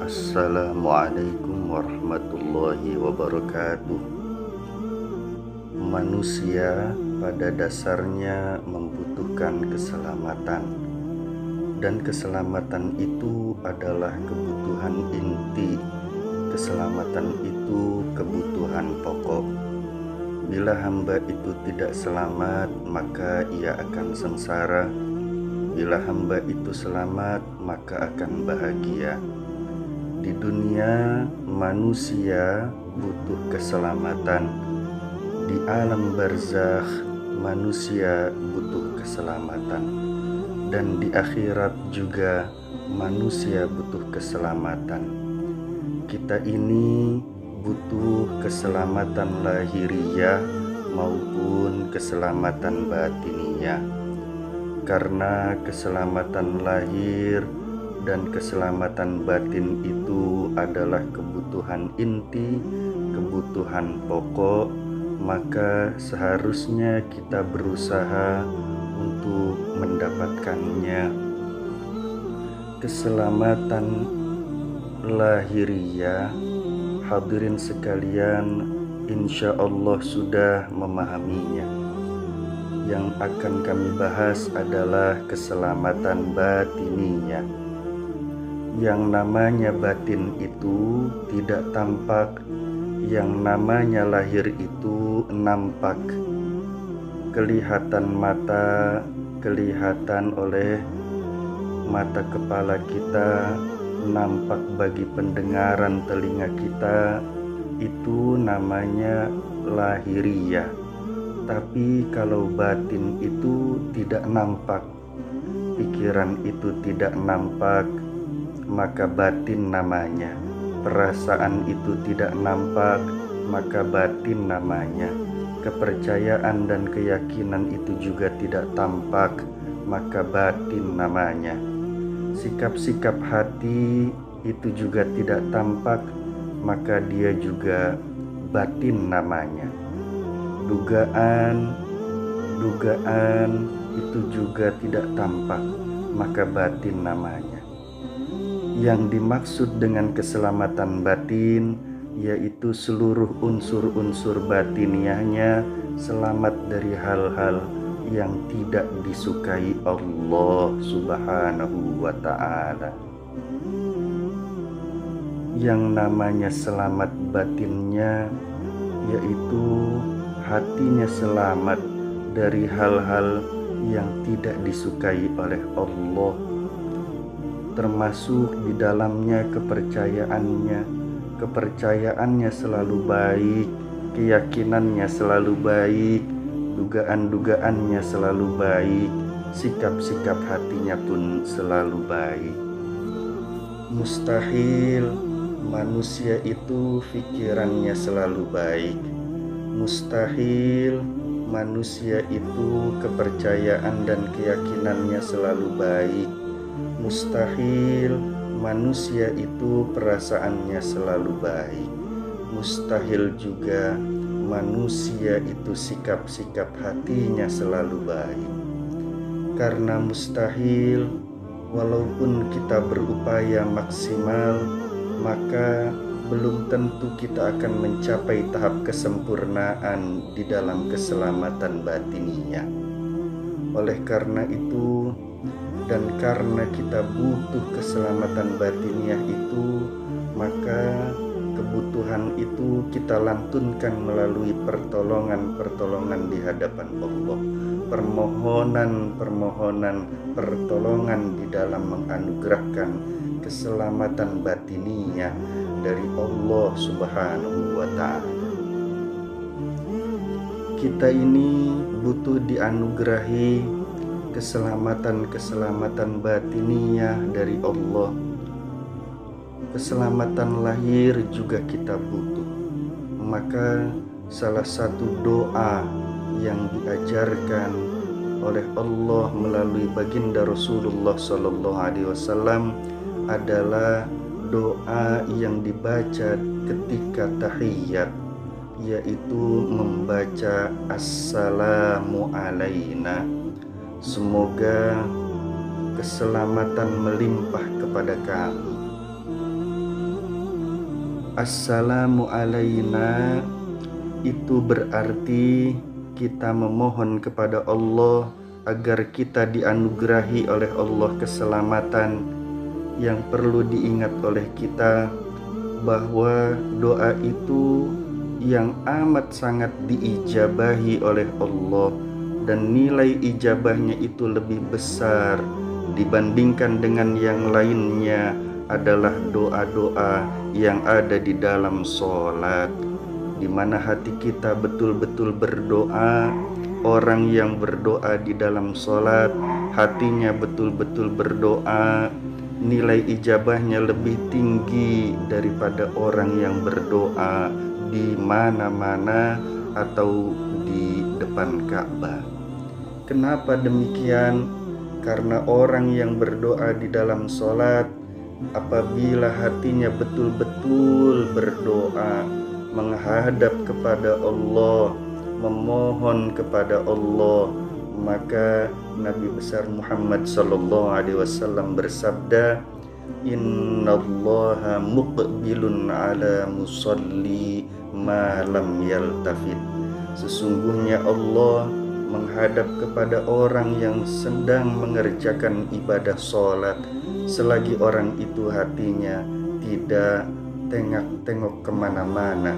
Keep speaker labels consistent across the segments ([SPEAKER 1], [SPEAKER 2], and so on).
[SPEAKER 1] Assalamualaikum warahmatullahi wabarakatuh. Manusia pada dasarnya membutuhkan keselamatan, dan keselamatan itu adalah kebutuhan inti. Keselamatan itu kebutuhan pokok. Bila hamba itu tidak selamat, maka ia akan sengsara. Bila hamba itu selamat, maka akan bahagia. Di dunia, manusia butuh keselamatan. Di alam barzakh, manusia butuh keselamatan. Dan di akhirat juga, manusia butuh keselamatan. Kita ini butuh keselamatan lahiriah maupun keselamatan batiniyah. Karena keselamatan lahir dan keselamatan batin itu adalah kebutuhan inti, kebutuhan pokok, maka seharusnya kita berusaha untuk mendapatkannya. Keselamatan lahiriah, hadirin sekalian, insya Allah sudah memahaminya. Yang akan kami bahas adalah keselamatan batiniyah. Yang namanya batin itu tidak tampak, yang namanya lahir itu nampak. Kelihatan mata, kelihatan oleh mata kepala kita, nampak bagi pendengaran telinga kita, itu namanya lahiriah. Tapi kalau batin itu tidak nampak, pikiran itu tidak nampak, maka batin namanya. Perasaan itu tidak nampak, maka batin namanya. Kepercayaan dan keyakinan itu juga tidak tampak, maka batin namanya. Sikap-sikap hati itu juga tidak tampak, maka dia juga batin namanya. Dugaan itu juga tidak tampak, maka batin namanya. Yang dimaksud dengan keselamatan batin yaitu seluruh unsur-unsur batiniahnya selamat dari hal-hal yang tidak disukai Allah Subhanahu wa ta'ala. Yang namanya selamat batinnya yaitu hatinya selamat dari hal-hal yang tidak disukai oleh Allah, termasuk di dalamnya kepercayaannya selalu baik, keyakinannya selalu baik, dugaan-dugaannya selalu baik, sikap-sikap hatinya pun selalu baik. Mustahil manusia itu pikirannya selalu baik. Mustahil manusia itu kepercayaan dan keyakinannya selalu baik. Mustahil manusia itu perasaannya selalu baik. Mustahil juga manusia itu sikap-sikap hatinya selalu baik. Karena mustahil, walaupun kita berupaya maksimal, maka belum tentu kita akan mencapai tahap kesempurnaan di dalam keselamatan batiniyah. Oleh karena itu, dan karena kita butuh keselamatan batiniyah itu, maka kebutuhan itu kita lantunkan melalui pertolongan di hadapan Allah. Permohonan pertolongan di dalam menganugerahkan keselamatan batiniyah dari Allah Subhanahu wa ta'ala. Kita ini butuh dianugerahi keselamatan batiniyah dari Allah. Keselamatan lahir juga kita butuh. Maka salah satu doa yang diajarkan oleh Allah melalui baginda Rasulullah SAW adalah doa yang dibaca ketika tahiyat, yaitu membaca Assalamu alaina. Semoga keselamatan melimpah kepada kami. Assalamu alaina itu berarti kita memohon kepada Allah agar kita dianugerahi oleh Allah keselamatan. Yang perlu diingat oleh kita bahwa doa itu yang amat sangat diijabahi oleh Allah, dan nilai ijabahnya itu lebih besar dibandingkan dengan yang lainnya adalah doa-doa yang ada di dalam sholat, di mana hati kita betul-betul berdoa. Orang yang berdoa di dalam sholat, hatinya betul-betul berdoa, nilai ijabahnya lebih tinggi daripada orang yang berdoa di mana-mana atau di depan Ka'bah. Kenapa demikian? Karena orang yang berdoa di dalam sholat, apabila hatinya betul-betul berdoa, menghadap kepada Allah, memohon kepada Allah, maka Nabi besar Muhammad SAW bersabda, Innallaha muqbilun ala musalli ma lam yaltafit. Sesungguhnya Allah menghadap kepada orang yang sedang mengerjakan ibadah sholat, selagi orang itu hatinya tidak tengok-tengok kemana-mana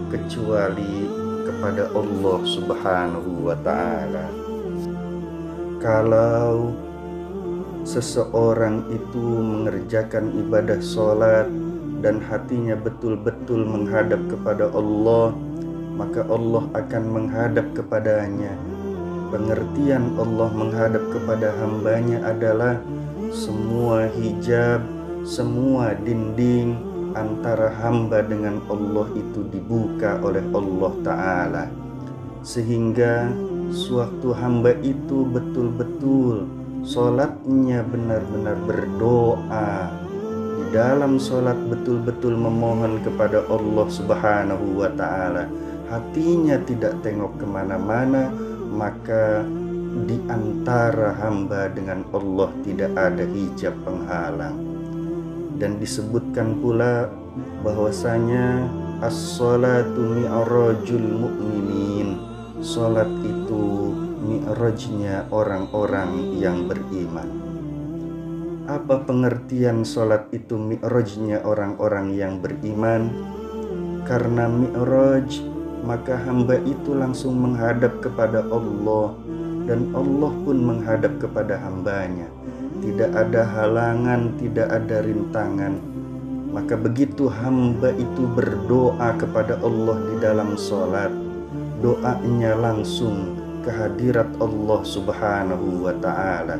[SPEAKER 1] kecuali kepada Allah Subhanahu wa ta'ala. Kalau seseorang itu mengerjakan ibadah sholat dan hatinya betul-betul menghadap kepada Allah, maka Allah akan menghadap kepadanya. Pengertian Allah menghadap kepada hambanya adalah semua hijab, semua dinding antara hamba dengan Allah itu dibuka oleh Allah Ta'ala, sehingga sewaktu hamba itu betul-betul sholatnya benar-benar berdoa, di dalam sholat betul-betul memohon kepada Allah Subhanahu wa Ta'ala, hatinya tidak tengok kemana-mana, maka di antara hamba dengan Allah tidak ada hijab penghalang. Dan disebutkan pula bahwasanya as-salatu mi'rajul mu'minin, salat itu mi'rajnya orang-orang yang beriman. Apa pengertian salat itu mi'rajnya orang-orang yang beriman? Karena mi'raj, maka hamba itu langsung menghadap kepada Allah, dan Allah pun menghadap kepada hambanya. Tidak ada halangan, tidak ada rintangan. Maka begitu hamba itu berdoa kepada Allah di dalam sholat, doanya langsung ke hadirat Allah Subhanahu wa Ta'ala.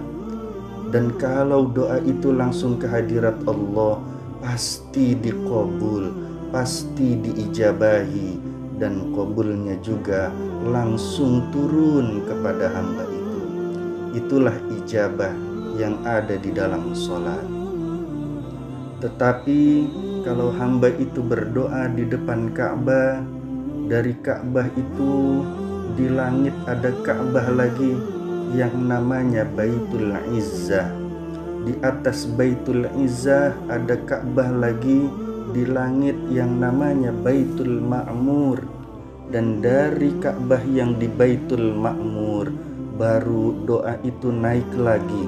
[SPEAKER 1] Dan kalau doa itu langsung ke hadirat Allah, pasti diqabul, pasti diijabahi, dan qabulnya juga langsung turun kepada hamba itu. Itulah ijabah yang ada di dalam sholat. Tetapi kalau hamba itu berdoa di depan Ka'bah, dari Ka'bah itu di langit ada Ka'bah lagi yang namanya Baitul Izzah. Di atas Baitul Izzah ada Ka'bah lagi di langit yang namanya Baitul Ma'mur. Dan dari Ka'bah yang di Baitul Ma'mur baru doa itu naik lagi,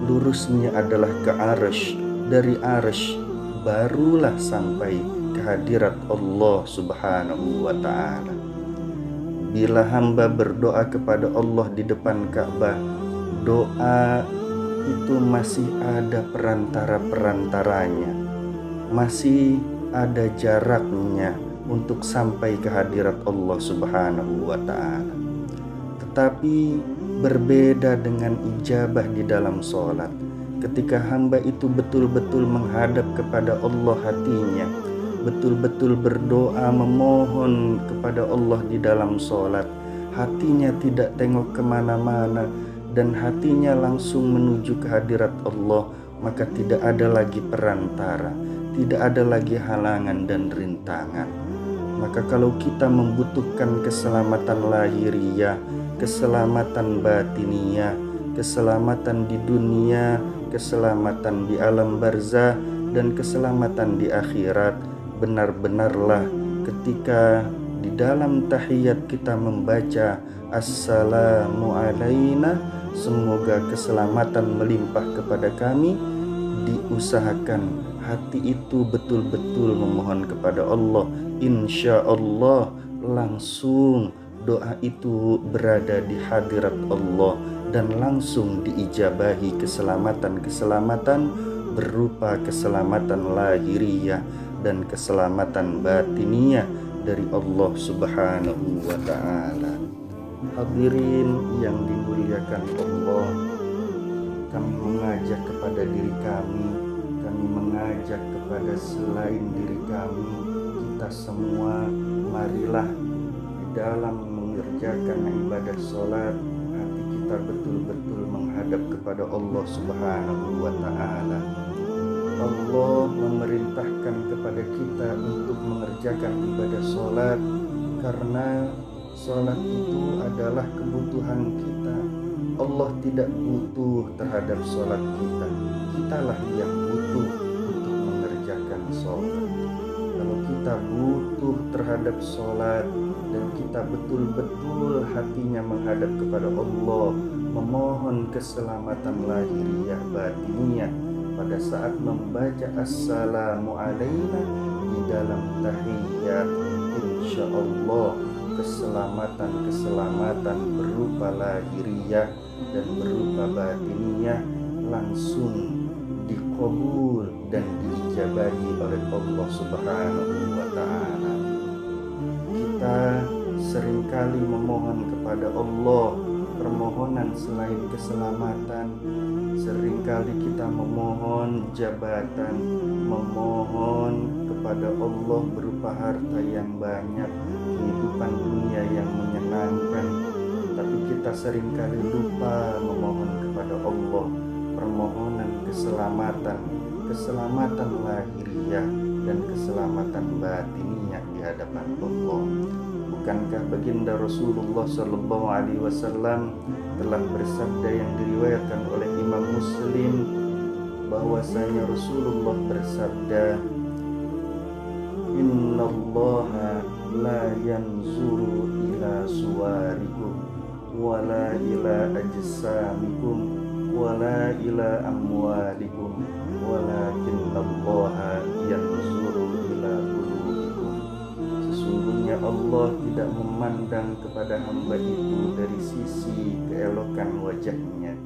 [SPEAKER 1] lurusnya adalah ke Arsy, dari Arsy barulah sampai ke hadirat Allah Subhanahu wa Ta'ala. Bila hamba berdoa kepada Allah di depan Ka'bah, doa itu masih ada perantara-perantaranya, masih ada jaraknya untuk sampai ke hadirat Allah Subhanahu wa Ta'ala. Tetapi berbeda dengan ijabah di dalam sholat. Ketika hamba itu betul-betul menghadap kepada Allah hatinya, betul-betul berdoa memohon kepada Allah di dalam sholat, hatinya tidak tengok kemana-mana, dan hatinya langsung menuju ke hadirat Allah, maka tidak ada lagi perantara, tidak ada lagi halangan dan rintangan. Maka kalau kita membutuhkan keselamatan lahiriah, keselamatan batiniyah, keselamatan di dunia, keselamatan di alam barzah, dan keselamatan di akhirat, benar-benarlah ketika di dalam tahiyat kita membaca assalamu alaina, semoga keselamatan melimpah kepada kami, diusahakan hati itu betul-betul memohon kepada Allah. Insya Allah langsung doa itu berada di hadirat Allah dan langsung diijabahi keselamatan-keselamatan berupa keselamatan lahiriah dan keselamatan batiniyah dari Allah Subhanahu wa ta'ala. Hadirin yang dimuliakan Allah, kami mengajak kepada diri kami mengajak kepada selain diri kami, kita semua, marilah di dalam mengerjakan ibadah sholat, hati kita betul-betul menghadap kepada Allah Subhanahu wa ta'ala. Allah memerintahkan kepada kita untuk mengerjakan ibadah sholat karena sholat itu adalah kebutuhan kita. Allah tidak butuh terhadap sholat kita, kitalah yang butuh untuk mengerjakan sholat. Kalau kita butuh terhadap sholat dan kita betul-betul hatinya menghadap kepada Allah, memohon keselamatan lahiriah batiniyah pada saat membaca assalamu alaina di dalam tahiyat, insya Allah keselamatan berupa lahiriah dan berupa batiniyah langsung dikabul dan diijabahi oleh Allah Subhanahu wa ta'ala. Kita seringkali memohon kepada Allah permohonan selain keselamatan. Seringkali kita memohon jabatan, memohon kepada Allah berupa harta yang banyak, kehidupan dunia yang menyenangkan, tapi kita seringkali lupa memohon kepada Allah permohonan keselamatan lahiriah dan keselamatan batiniyah di hadapan Allah. Bukankah baginda Rasulullah Sallallahu Alaihi Wasallam telah bersabda yang diriwayatkan oleh Imam Muslim bahwasanya Rasulullah bersabda, Innallaha la yanzuru ila suwarikum wala ila ajsamikum wala ila amwalikum walakinallaha yanzuru ila qulubikum. Sesungguhnya Allah tidak memandang kepada hamba itu dari sisi keelokan wajahnya,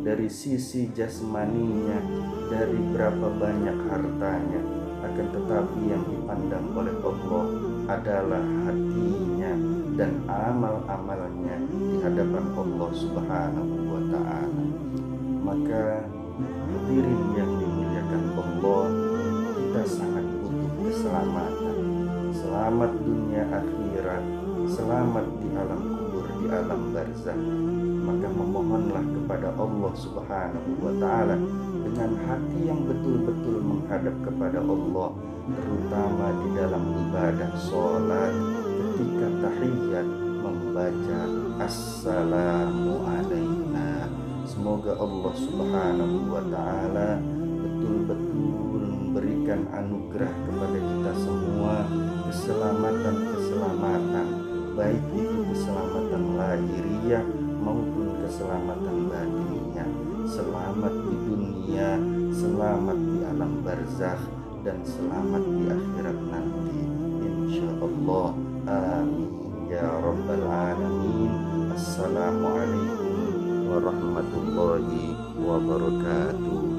[SPEAKER 1] dari sisi jasmaninya, dari berapa banyak hartanya, akan tetapi yang dipandang oleh Allah adalah hatinya dan amal-amalnya di hadapan Allah Subhanahu wa ta'ala. Maka hadirin yang dimuliakan Allah, kita sangat butuh keselamatan, selamat dunia akhirat, selamat di alam kubur, di alam barzakh. Maka memohonlah kepada Allah Subhanahu wa ta'ala dengan hati yang betul-betul menghadap kepada Allah, terutama di dalam ibadah sholat ketika tahiyat membaca assalamu alaina. Semoga Allah Subhanahu wa ta'ala betul-betul memberikan anugerah kepada kita semua keselamatan, baik itu keselamatan lahiriah maupun keselamatan batiniyah, selamat di dunia, selamat di alam barzakh, dan selamat di akhirat nanti, insya Allah. Amin ya rabbal alamin. Assalamualaikum warahmatullahi wabarakatuh.